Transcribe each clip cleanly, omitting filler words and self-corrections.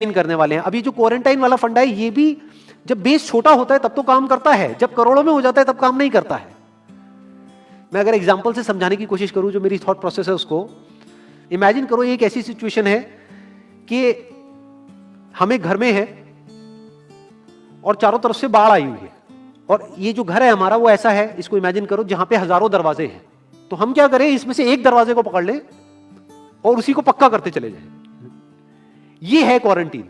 करने वाले हैं। अभी जो क्वारंटाइन वाला फंड है, ये भी जब बेस छोटा होता है तब तो काम करता है, जब करोड़ों में हो जाता है तब काम नहीं करता है। मैं अगर एग्जांपल से समझाने की कोशिश करूं, जो मेरी थॉट प्रोसेस है उसको इमेजिन करो। एक ऐसी सिचुएशन है कि हम एक घर में है और चारों तरफ से बाढ़ आई हुई है, और ये जो घर है हमारा वो ऐसा है, इसको इमेजिन करो, जहां पे हजारों दरवाजे हैं। तो हम क्या करें, इसमें से एक दरवाजे को पकड़ लें और उसी को पक्का करते चले जाएं। ये है क्वारंटीन,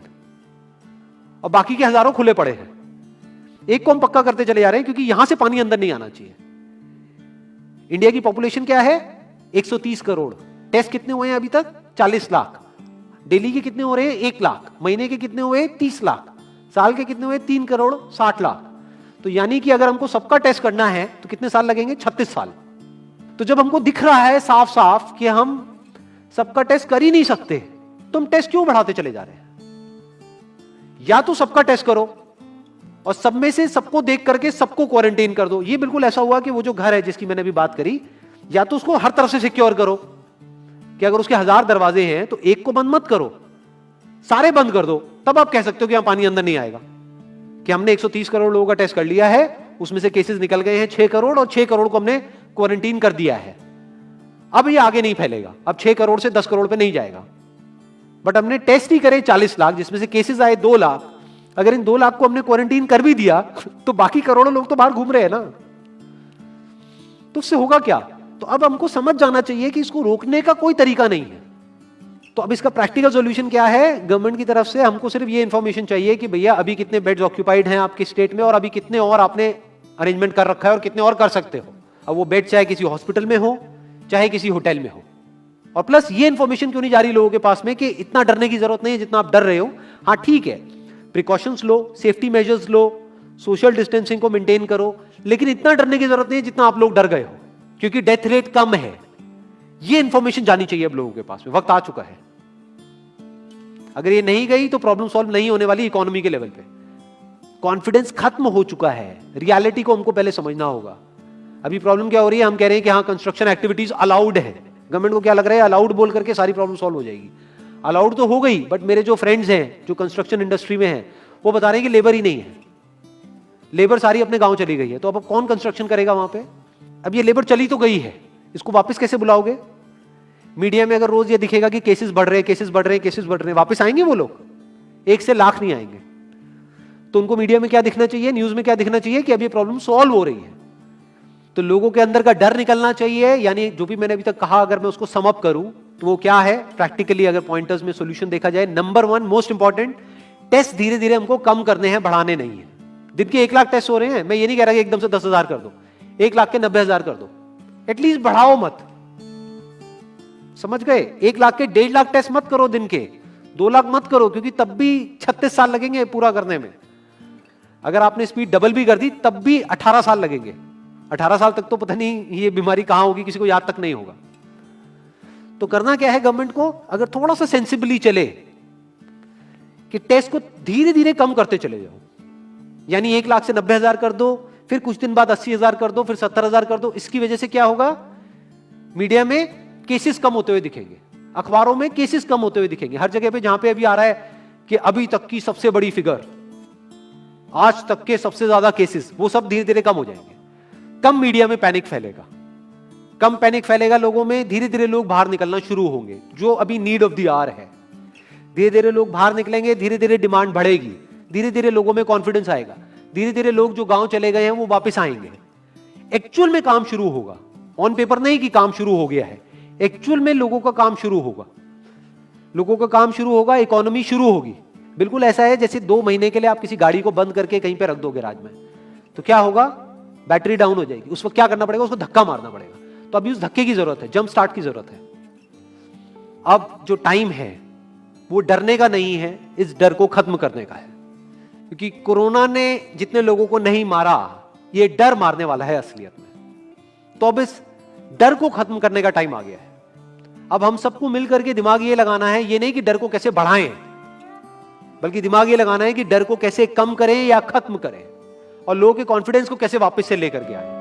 और बाकी के हजारों खुले पड़े हैं। एक को हम पक्का करते चले जा रहे हैं क्योंकि यहां से पानी अंदर नहीं आना चाहिए। इंडिया की पॉपुलेशन क्या है, 130 करोड़। टेस्ट कितने हुए हैं अभी तक, 40 लाख। दिल्ली के कितने हो रहे हैं, 1 लाख। महीने के कितने हुए, 30 लाख। साल के कितने हुए, 3 करोड़ 60 लाख। तो यानी कि अगर हमको सबका टेस्ट करना है तो कितने साल लगेंगे, 36 साल। तो जब हमको दिख रहा है साफ साफ कि हम सबका टेस्ट कर ही नहीं सकते, तो हम टेस्ट क्यों बढ़ाते चले जा रहे हैं? या तो सबका टेस्ट करो और सब में से सबको देख करके सबको क्वारंटाइन कर दो। ये बिल्कुल ऐसा हुआ कि वो जो घर है जिसकी मैंने अभी बात करी, या तो उसको हर तरफ से सिक्योर करो कि अगर उसके 1000 दरवाजे हैं तो एक को बंद मत करो, सारे बंद कर दो। तब आप कह सकते हो कि यहां पानी अंदर नहीं आएगा, कि हमने 130 करोड़ लोगों का टेस्ट कर लिया है, उसमें से केसेस निकल गए हैं 6 करोड़, और 6 करोड़ को हमने क्वारंटीन कर दिया है। अब ये आगे नहीं फैलेगा, अब 6 करोड़ से 10 करोड़ पे नहीं जाएगा। बट हमने टेस्ट ही करे 40 लाख, जिसमें से केसेस आए 2 लाख। अगर इन 2 लाख को हमने क्वारंटीन कर भी दिया तो बाकी करोड़ों लोग तो बाहर घूम रहे हैं ना, तो उससे होगा क्या? तो अब हमको समझ जाना चाहिए कि इसको रोकने का कोई तरीका नहीं है। तो अब इसका प्रैक्टिकल सॉल्यूशन क्या है? गवर्नमेंट की तरफ से हमको सिर्फ ये इंफॉर्मेशन चाहिए कि भैया अभी कितने बेड्स ऑक्यूपाइड हैं आपके स्टेट में, और अभी कितने और आपने अरेंजमेंट कर रखा है, और कितने और कर सकते हो। अब वो बेड चाहे किसी हॉस्पिटल में हो चाहे किसी होटल में हो। और प्लस ये इंफॉर्मेशन क्यों नहीं जा रही लोगों के पास में कि इतना डरने की जरूरत नहीं है जितना आप डर रहे हो। हाँ ठीक है, प्रिकॉशंस लो, सेफ्टी मेजर्स लो, सोशल डिस्टेंसिंग को मेंटेन करो, लेकिन इतना डरने की जरूरत नहीं है जितना आप लोग डर गए हो, क्योंकि डेथ रेट कम है। ये इंफॉर्मेशन जानी चाहिए अब लोगों के पास में, वक्त आ चुका है। अगर ये नहीं गई तो प्रॉब्लम सॉल्व नहीं होने वाली इकोनॉमी के लेवल पे। कॉन्फिडेंस खत्म हो चुका है, रियलिटी को हमको पहले समझना होगा। अभी प्रॉब्लम क्या हो रही है, हम कह रहे हैं कि हाँ कंस्ट्रक्शन एक्टिविटीज अलाउड है। गवर्नमेंट को क्या लग रहा है, अलाउड बोल करके सारी प्रॉब्लम सॉल्व हो जाएगी। अलाउड तो हो गई, बट मेरे जो फ्रेंड्स हैं जो कंस्ट्रक्शन इंडस्ट्री में हैं, वो बता रहे हैं कि लेबर ही नहीं है, लेबर सारी अपने गांव चली गई है। तो अब कौन कंस्ट्रक्शन करेगा वहां पे? अब ये लेबर चली तो गई है, इसको वापस कैसे बुलाओगे? मीडिया में अगर रोज ये दिखेगा कि केसेस बढ़ रहे हैं, केसेस बढ़ रहे हैं, केसेस बढ़ रहे हैं, वापस आएंगे वो लोग? 1 से लाख नहीं आएंगे। तो उनको मीडिया में क्या दिखना चाहिए, न्यूज में क्या दिखना चाहिए कि अब ये प्रॉब्लम सॉल्व हो रही है। तो लोगों के अंदर का डर निकलना चाहिए। यानी जो भी मैंने अभी तक कहा, अगर मैं उसको सम अप करूं तो वो क्या है प्रैक्टिकली, अगर पॉइंटर्स में सॉल्यूशन देखा जाए। नंबर 1 मोस्ट इंपॉर्टेंट, टेस्ट धीरे धीरे हमको कम करने हैं, बढ़ाने नहीं है। दिन के 1 लाख टेस्ट हो रहे हैं, मैं ये नहीं कह रहा कि एकदम से 10,000 कर दो, 1 लाख के 90,000 कर दो, एटलीस्ट बढ़ाओ मत। समझ गए? 1 लाख के 1.5 लाख टेस्ट मत करो दिन के, 2 लाख मत करो, क्योंकि तब भी 36 साल लगेंगे पूरा करने में। अगर आपने स्पीड डबल भी कर दी तब भी 18 साल लगेंगे। 18 साल तक तो पता नहीं ये बीमारी कहां होगी, किसी को याद तक नहीं होगा। तो करना क्या है गवर्नमेंट को, अगर थोड़ा सा सेंसिबली चले कि टेस्ट को धीरे धीरे कम करते चले जाओ। यानी 1 लाख से 90,000 कर दो, फिर कुछ दिन बाद 80,000 कर दो, फिर 70,000 कर दो। इसकी वजह से क्या होगा, मीडिया में केसेस कम होते हुए दिखेंगे, अखबारों में केसेस कम होते हुए दिखेंगे, हर जगह पे जहां पे अभी आ रहा है कि अभी तक की सबसे बड़ी फिगर, आज तक के सबसे ज्यादा केसेस, वो सब धीरे धीरे कम हो जाएंगे। कम मीडिया में पैनिक फैलेगा, कम पैनिक फैलेगा लोगों में, धीरे धीरे लोग बाहर निकलना शुरू होंगे, जो अभी नीड ऑफ द आवर है। धीरे धीरे लोग बाहर निकलेंगे, धीरे धीरे डिमांड बढ़ेगी, धीरे धीरे लोगों में कॉन्फिडेंस आएगा, धीरे धीरे लोग जो गांव चले गए हैं वो वापस आएंगे। एक्चुअल में काम शुरू होगा, ऑन पेपर नहीं कि काम शुरू हो गया है, एक्चुअल में लोगों का काम शुरू होगा, लोगों का काम शुरू होगा, इकोनॉमी शुरू होगी। बिल्कुल ऐसा है जैसे 2 महीने के लिए आप किसी गाड़ी को बंद करके कहीं पे रख दो गैराज में, तो क्या होगा, बैटरी डाउन हो जाएगी। उस वक्त क्या करना पड़ेगा, उसको धक्का मारना पड़ेगा। तो अभी उस धक्के की जरूरत है, जंप स्टार्ट की जरूरत है। अब जो टाइम है वो डरने का नहीं है, इस डर को खत्म करने का है। क्योंकि कोरोना ने जितने लोगों को नहीं मारा, ये डर मारने वाला है असलियत में। तो अब इस डर को खत्म करने का टाइम आ गया है। अब हम सबको मिलकर के दिमाग ये लगाना है, ये नहीं कि डर को कैसे बढ़ाएं, बल्कि दिमाग ये लगाना है कि डर को कैसे कम करें या खत्म करें, और लोगों के कॉन्फिडेंस को कैसे वापस से लेकर के आए।